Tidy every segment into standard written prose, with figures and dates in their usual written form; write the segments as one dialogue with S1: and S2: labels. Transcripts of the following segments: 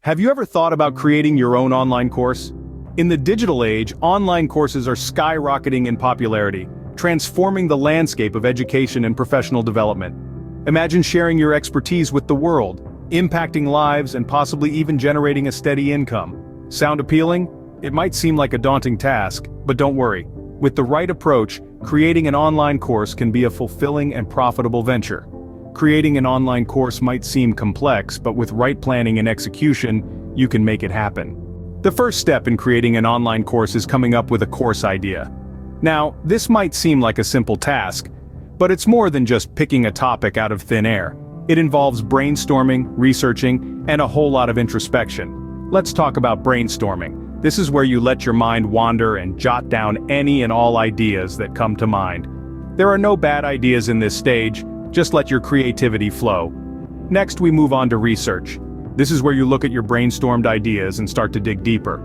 S1: Have you ever thought about creating your own online course? In the digital age, online courses are skyrocketing in popularity, transforming the landscape of education and professional development. Imagine sharing your expertise with the world, impacting lives and possibly even generating a steady income. Sound appealing? It might seem like a daunting task, but don't worry. With the right approach, creating an online course can be a fulfilling and profitable venture. Creating an online course might seem complex, but with right planning and execution, you can make it happen. The first step in creating an online course is coming up with a course idea. Now, this might seem like a simple task, but it's more than just picking a topic out of thin air. It involves brainstorming, researching, and a whole lot of introspection. Let's talk about brainstorming. This is where you let your mind wander and jot down any and all ideas that come to mind. There are no bad ideas in this stage, just let your creativity flow. Next, we move on to research. This is where you look at your brainstormed ideas and start to dig deeper.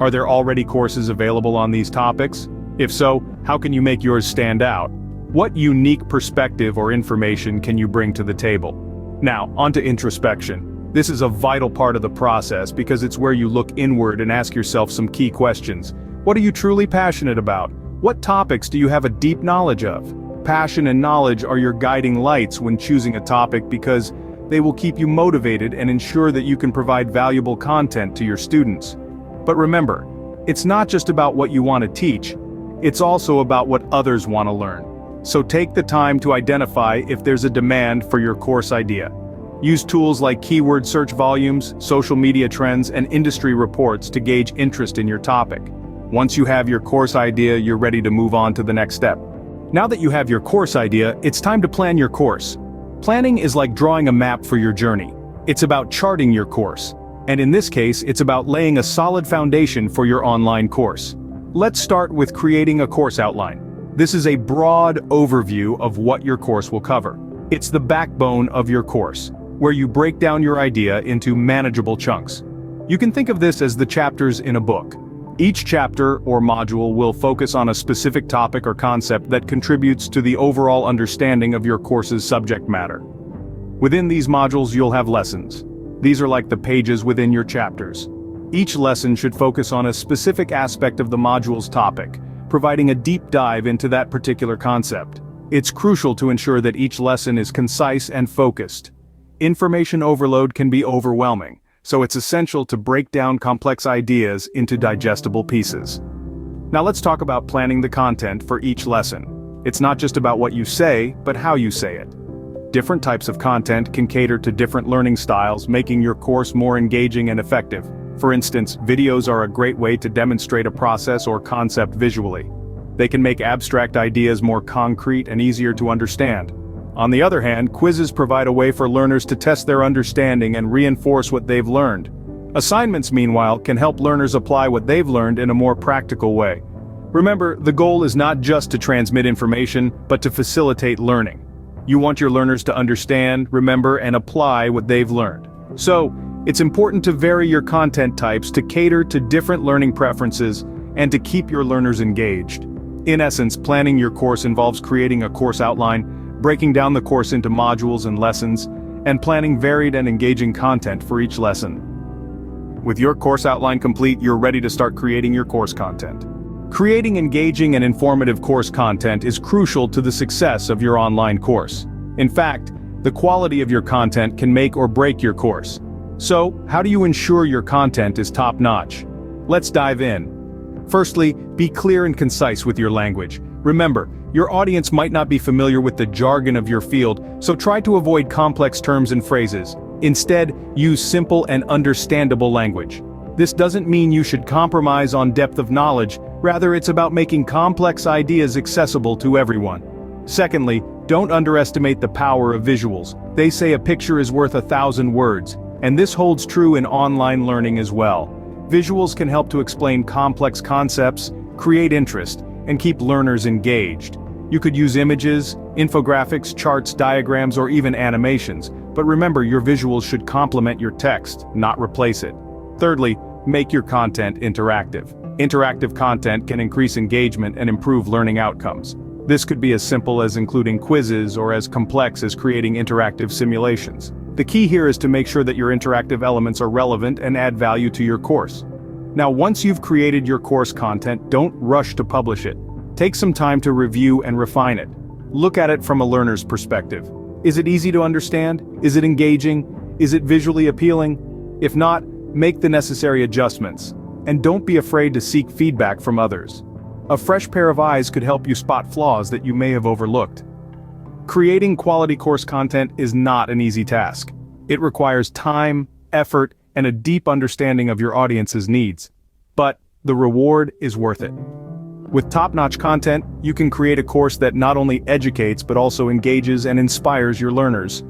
S1: Are there already courses available on these topics? If so, how can you make yours stand out? What unique perspective or information can you bring to the table? Now, onto introspection. This is a vital part of the process because it's where you look inward and ask yourself some key questions. What are you truly passionate about? What topics do you have a deep knowledge of? Passion and knowledge are your guiding lights when choosing a topic because they will keep you motivated and ensure that you can provide valuable content to your students. But remember, it's not just about what you want to teach, it's also about what others want to learn. So take the time to identify if there's a demand for your course idea. Use tools like keyword search volumes, social media trends, and industry reports to gauge interest in your topic. Once you have your course idea, you're ready to move on to the next step. Now that you have your course idea, it's time to plan your course. Planning is like drawing a map for your journey. It's about charting your course. And in this case, it's about laying a solid foundation for your online course. Let's start with creating a course outline. This is a broad overview of what your course will cover. It's the backbone of your course, where you break down your idea into manageable chunks. You can think of this as the chapters in a book. Each chapter or module will focus on a specific topic or concept that contributes to the overall understanding of your course's subject matter. Within these modules you'll have lessons. These are like the pages within your chapters. Each lesson should focus on a specific aspect of the module's topic, providing a deep dive into that particular concept. It's crucial to ensure that each lesson is concise and focused. Information overload can be overwhelming, so it's essential to break down complex ideas into digestible pieces. Now let's talk about planning the content for each lesson. It's not just about what you say, but how you say it. Different types of content can cater to different learning styles, making your course more engaging and effective. For instance, videos are a great way to demonstrate a process or concept visually. They can make abstract ideas more concrete and easier to understand. On the other hand, quizzes provide a way for learners to test their understanding and reinforce what they've learned. Assignments, meanwhile, can help learners apply what they've learned in a more practical way. Remember, the goal is not just to transmit information, but to facilitate learning. You want your learners to understand, remember, and apply what they've learned. So, it's important to vary your content types to cater to different learning preferences and to keep your learners engaged. In essence, planning your course involves creating a course outline, breaking down the course into modules and lessons, and planning varied and engaging content for each lesson. With your course outline complete, you're ready to start creating your course content. Creating engaging and informative course content is crucial to the success of your online course. In fact, the quality of your content can make or break your course. So, how do you ensure your content is top-notch? Let's dive in. Firstly, be clear and concise with your language. Remember, your audience might not be familiar with the jargon of your field, so try to avoid complex terms and phrases. Instead, use simple and understandable language. This doesn't mean you should compromise on depth of knowledge, rather it's about making complex ideas accessible to everyone. Secondly, don't underestimate the power of visuals. They say a picture is worth 1,000 words, and this holds true in online learning as well. Visuals can help to explain complex concepts, create interest, and keep learners engaged. You could use images, infographics, charts, diagrams, or even animations, but remember your visuals should complement your text, not replace it. Thirdly, make your content interactive. Interactive content can increase engagement and improve learning outcomes. This could be as simple as including quizzes or as complex as creating interactive simulations. The key here is to make sure that your interactive elements are relevant and add value to your course. Now, once you've created your course content, don't rush to publish it. Take some time to review and refine it. Look at it from a learner's perspective. Is it easy to understand? Is it engaging? Is it visually appealing? If not, make the necessary adjustments. And don't be afraid to seek feedback from others. A fresh pair of eyes could help you spot flaws that you may have overlooked. Creating quality course content is not an easy task. It requires time, effort, and a deep understanding of your audience's needs. But the reward is worth it. With top-notch content, you can create a course that not only educates but also engages and inspires your learners.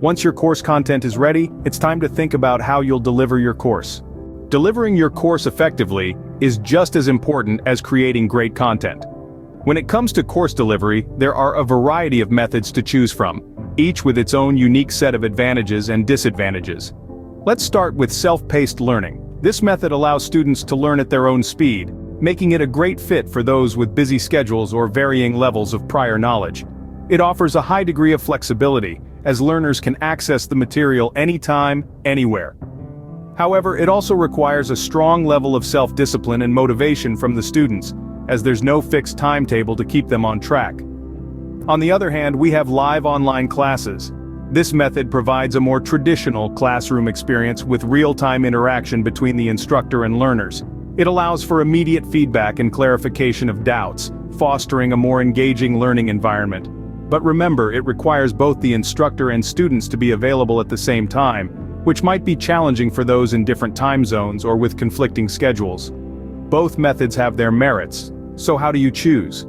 S1: Once your course content is ready, it's time to think about how you'll deliver your course. Delivering your course effectively is just as important as creating great content. When it comes to course delivery, there are a variety of methods to choose from, each with its own unique set of advantages and disadvantages. Let's start with self-paced learning. This method allows students to learn at their own speed, making it a great fit for those with busy schedules or varying levels of prior knowledge. It offers a high degree of flexibility, as learners can access the material anytime, anywhere. However, it also requires a strong level of self-discipline and motivation from the students, as there's no fixed timetable to keep them on track. On the other hand, we have live online classes. This method provides a more traditional classroom experience with real-time interaction between the instructor and learners. It allows for immediate feedback and clarification of doubts, fostering a more engaging learning environment. But remember, it requires both the instructor and students to be available at the same time, which might be challenging for those in different time zones or with conflicting schedules. Both methods have their merits, so how do you choose?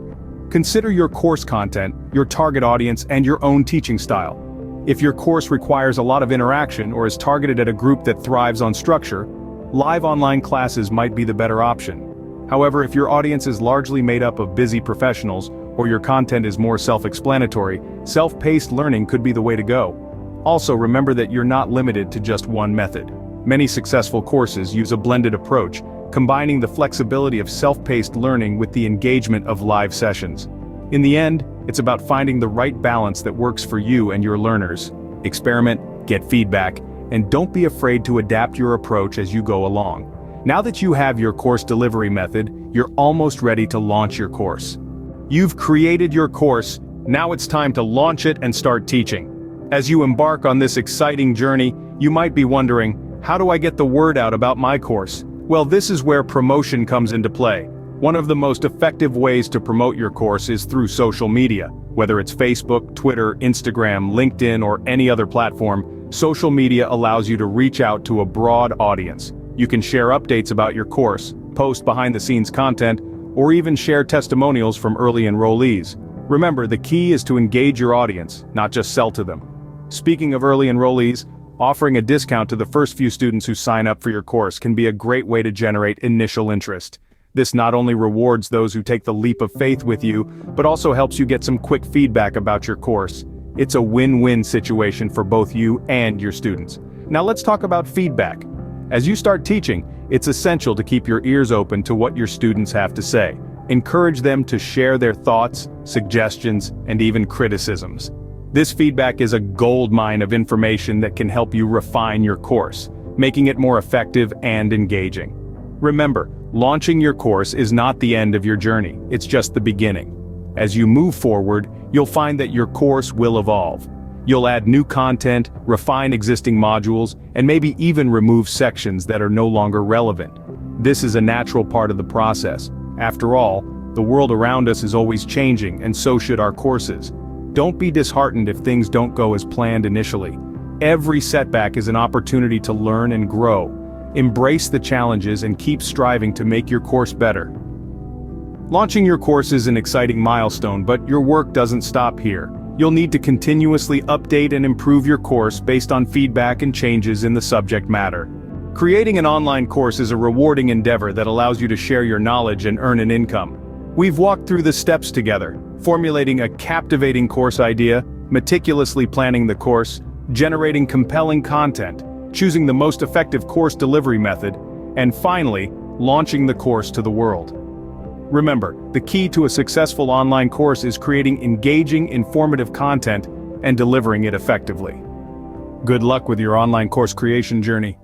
S1: Consider your course content, your target audience, and your own teaching style. If your course requires a lot of interaction or is targeted at a group that thrives on structure, live online classes might be the better option. However, if your audience is largely made up of busy professionals, or your content is more self-explanatory, self-paced learning could be the way to go. Also, remember that you're not limited to just one method. Many successful courses use a blended approach, combining the flexibility of self-paced learning with the engagement of live sessions. In the end, it's about finding the right balance that works for you and your learners. Experiment, get feedback, and don't be afraid to adapt your approach as you go along. Now that you have your course delivery method, you're almost ready to launch your course. You've created your course, now it's time to launch it and start teaching. As you embark on this exciting journey, you might be wondering, how do I get the word out about my course? Well, this is where promotion comes into play. One of the most effective ways to promote your course is through social media. Whether it's Facebook, Twitter, Instagram, LinkedIn, or any other platform, social media allows you to reach out to a broad audience. You can share updates about your course, post behind-the-scenes content, or even share testimonials from early enrollees. Remember, the key is to engage your audience, not just sell to them. Speaking of early enrollees, offering a discount to the first few students who sign up for your course can be a great way to generate initial interest. This not only rewards those who take the leap of faith with you, but also helps you get some quick feedback about your course. It's a win-win situation for both you and your students. Now let's talk about feedback. As you start teaching, it's essential to keep your ears open to what your students have to say. Encourage them to share their thoughts, suggestions, and even criticisms. This feedback is a goldmine of information that can help you refine your course, making it more effective and engaging. Remember, launching your course is not the end of your journey, it's just the beginning. As you move forward, you'll find that your course will evolve. You'll add new content, refine existing modules, and maybe even remove sections that are no longer relevant. This is a natural part of the process. After all, the world around us is always changing, and so should our courses. Don't be disheartened if things don't go as planned initially. Every setback is an opportunity to learn and grow. Embrace the challenges and keep striving to make your course better. Launching your course is an exciting milestone, but your work doesn't stop here. You'll need to continuously update and improve your course based on feedback and changes in the subject matter. Creating an online course is a rewarding endeavor that allows you to share your knowledge and earn an income. We've walked through the steps together, formulating a captivating course idea, meticulously planning the course, generating compelling content, choosing the most effective course delivery method, and finally, launching the course to the world. Remember, the key to a successful online course is creating engaging, informative content and delivering it effectively. Good luck with your online course creation journey.